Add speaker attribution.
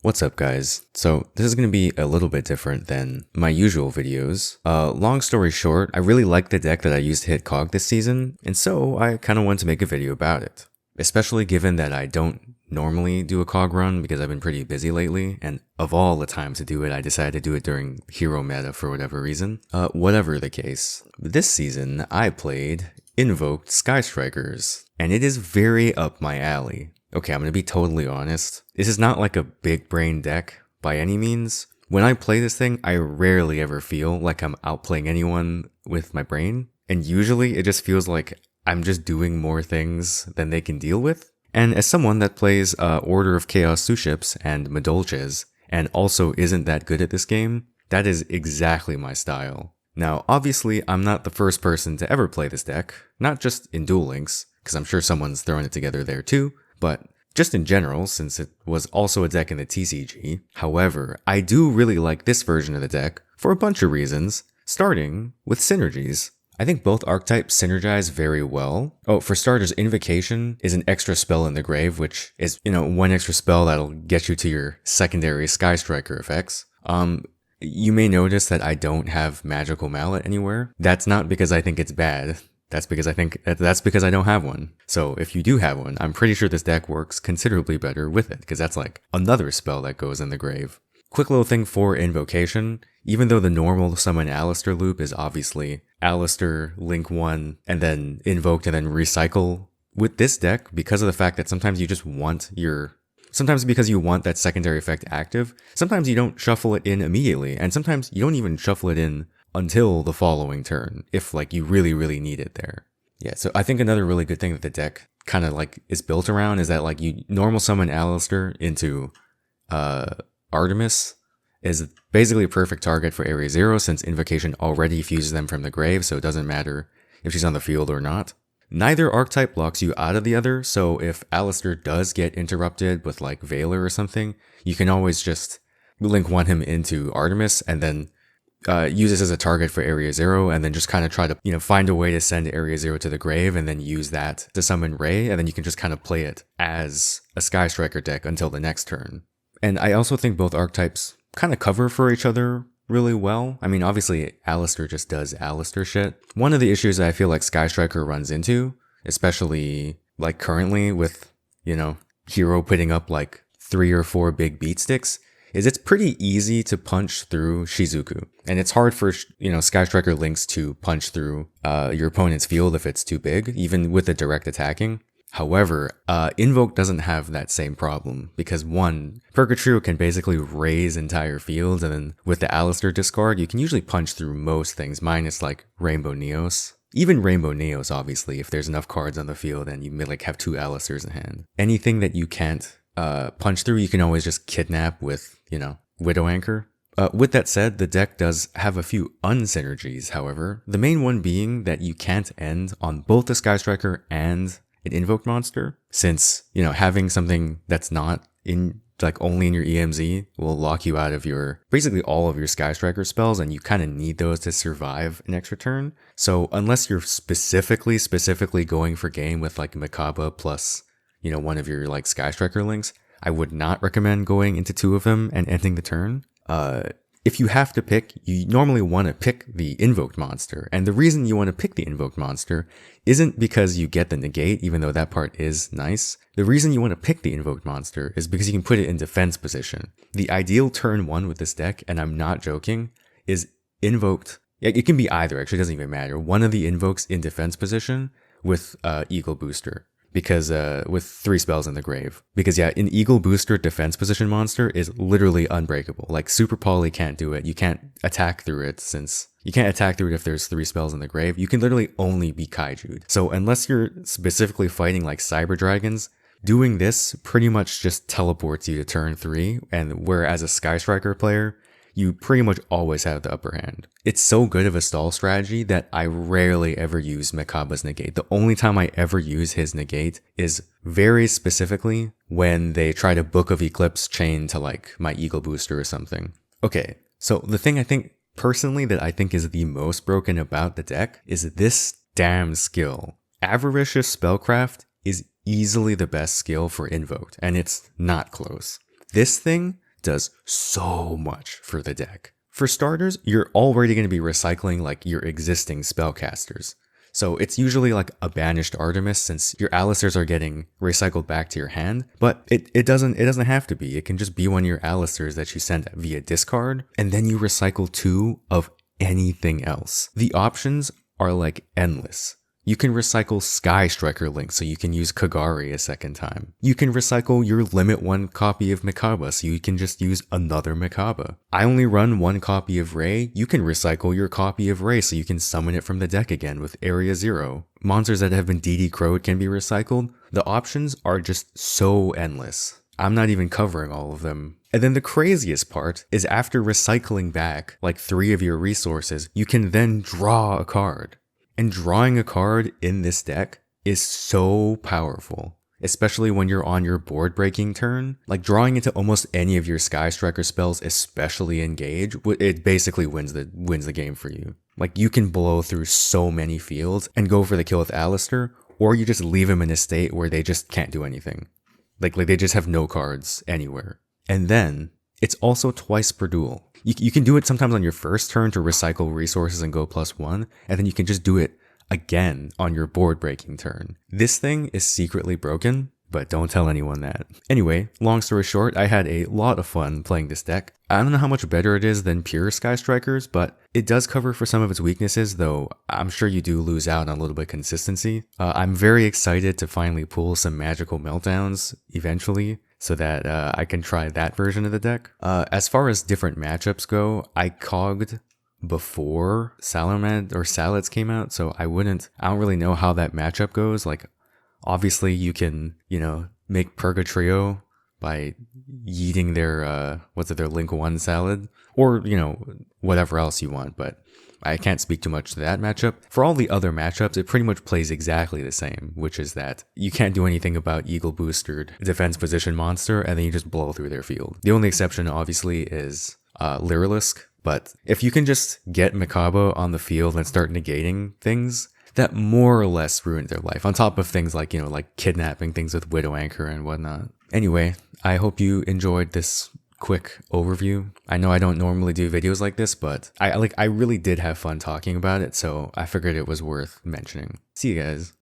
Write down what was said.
Speaker 1: What's up guys? So this is going to be a little bit different than my usual videos. Long story short, I really like the deck that I used to hit KoG this season, and so I kind of wanted to make a video about it. Especially given that I don't normally do a KoG run because I've been pretty busy lately, and of all the times to do it, I decided to do it during hero meta for whatever reason. Whatever the case, this season I played Invoked Sky Strikers, and it is very up my alley. Okay, I'm gonna be totally honest. This is not like a big brain deck by any means. When I play this thing, I rarely ever feel like I'm outplaying anyone with my brain. And usually it just feels like I'm just doing more things than they can deal with. And as someone that plays Order of Chaos Suships and Madolches, and also isn't that good at this game, that is exactly my style. Now, obviously, I'm not the first person to ever play this deck, not just in Duel Links, because I'm sure someone's throwing it together there too, but just in general, since it was also a deck in the TCG. However, I do really like this version of the deck for a bunch of reasons, starting with Synergies. I think both archetypes synergize very well. Oh, for starters, Invocation is an extra spell in the grave, which is, one extra spell that'll get you to your secondary Sky Striker effects. You may notice that I don't have Magical Mallet anywhere. That's not because I think it's bad. That's because I don't have one. So if you do have one, I'm pretty sure this deck works considerably better with it, because that's like another spell that goes in the grave. Quick little thing for Invocation, even though the normal summon Alistair loop is obviously Alistair, link one, and then Invoked and then recycle, with this deck, because of the fact that sometimes you just want sometimes because you want that secondary effect active, sometimes you don't shuffle it in immediately, and sometimes you don't even shuffle it in until the following turn, if like you really need it there. Yeah, so I think another really good thing that the deck kind of like is built around is that like you normal summon Alistair into Artemis is basically a perfect target for Area 0 since Invocation already fuses them from the grave, so it doesn't matter if she's on the field or not. Neither archetype blocks you out of the other, so if Alistair does get interrupted with like Veiler or something, you can always just link one him into Artemis and then use this as a target for Area 0, and then just kind of try to, find a way to send Area 0 to the grave, and then use that to summon Ray, and then you can just kind of play it as a Sky Striker deck until the next turn. And I also think both archetypes kind of cover for each other really well. I mean, obviously, Alistair just does Alistair shit. One of the issues that I feel like Sky Striker runs into, especially like currently with, Hero putting up like 3 or 4 big beat sticks, is it's pretty easy to punch through Shizuku. And it's hard for, Sky Striker links to punch through your opponent's field if it's too big, even with the direct attacking. However, Invoke doesn't have that same problem, because one, Purgatrio can basically raise entire fields, and then with the Alistair discard, you can usually punch through most things, minus like Rainbow Neos. Even Rainbow Neos, obviously, if there's enough cards on the field and you may like have 2 Alistairs in hand. Anything that you can't punch through, you can always just kidnap with, Widow Anchor. With that said, the deck does have a few Unsynergies, however. The main one being that you can't end on both the Sky Striker and an Invoked monster, since, having something that's not in, like, only in your EMZ will lock you out of basically all of your Sky Striker spells, and you kind of need those to survive an extra turn. So unless you're specifically going for game with, like, Mikaba plus, one of your, like, Sky Striker links, I would not recommend going into 2 of them and ending the turn. If you have to pick, you normally want to pick the Invoked monster. And the reason you want to pick the Invoked monster isn't because you get the negate, even though that part is nice. The reason you want to pick the Invoked monster is because you can put it in defense position. The ideal turn 1 with this deck, and I'm not joking, is Invoked. It can be either, actually, it doesn't even matter. One of the Invokes in defense position with Eagle Booster. Because, with 3 spells in the grave. Because yeah, an Eagle Booster defense position monster is literally unbreakable. Like, Super Poly can't do it. You can't attack through it if there's 3 spells in the grave. You can literally only be Kaiju'd. So unless you're specifically fighting like Cyber Dragons, doing this pretty much just teleports you to turn 3, and whereas a Sky Striker player, you pretty much always have the upper hand. It's so good of a stall strategy that I rarely ever use Mikaba's negate. The only time I ever use his negate is very specifically when they try to Book of Eclipse chain to like my Eagle Booster or something. Okay, so the thing I think personally that I think is the most broken about the deck is this damn skill. Avaricious Spellcraft is easily the best skill for Invoked, and it's not close. This thing does so much for the deck. For starters, you're already going to be recycling like your existing spellcasters. So it's usually like a banished Artemis since your Alistairs are getting recycled back to your hand, but it doesn't have to be. It can just be one of your Alistairs that you send via discard, and then you recycle 2 of anything else. The options are like endless. You can recycle Sky Striker Link so you can use Kagari a second time. You can recycle your limit 1 copy of Mikaba so you can just use another Mikaba. I only run 1 copy of Ray. You can recycle your copy of Ray so you can summon it from the deck again with Area 0. Monsters that have been DD crowed can be recycled. The options are just so endless. I'm not even covering all of them. And then the craziest part is after recycling back like 3 of your resources, you can then draw a card. And drawing a card in this deck is so powerful, especially when you're on your board breaking turn. Like drawing into almost any of your Sky Striker spells, especially Engage, it basically wins the game for you. Like you can blow through so many fields and go for the kill with Alistair, or you just leave him in a state where they just can't do anything. Like they just have no cards anywhere. And then it's also twice per duel. You can do it sometimes on your first turn to recycle resources and go +1, and then you can just do it again on your board breaking turn. This thing is secretly broken, but don't tell anyone that. Anyway, long story short, I had a lot of fun playing this deck. I don't know how much better it is than pure Sky Strikers, but it does cover for some of its weaknesses, though I'm sure you do lose out on a little bit of consistency. I'm very excited to finally pull some magical meltdowns eventually, so that I can try that version of the deck. As far as different matchups go, I KoG'd before Salads came out, so I don't really know how that matchup goes. Like, obviously you can, make Purgatrio by yeeting their, their Link 1 Salad, or, whatever else you want, but I can't speak too much to that matchup. For all the other matchups, it pretty much plays exactly the same, which is that you can't do anything about Eagle boosted defense position monster, and then you just blow through their field. The only exception, obviously, is Lyrilisk, but if you can just get Mikaba on the field and start negating things, that more or less ruined their life, on top of things like, like kidnapping things with Widow Anchor and whatnot. Anyway, I hope you enjoyed this quick overview. I know I don't normally do videos like this, but I really did have fun talking about it, so I figured it was worth mentioning. See you guys.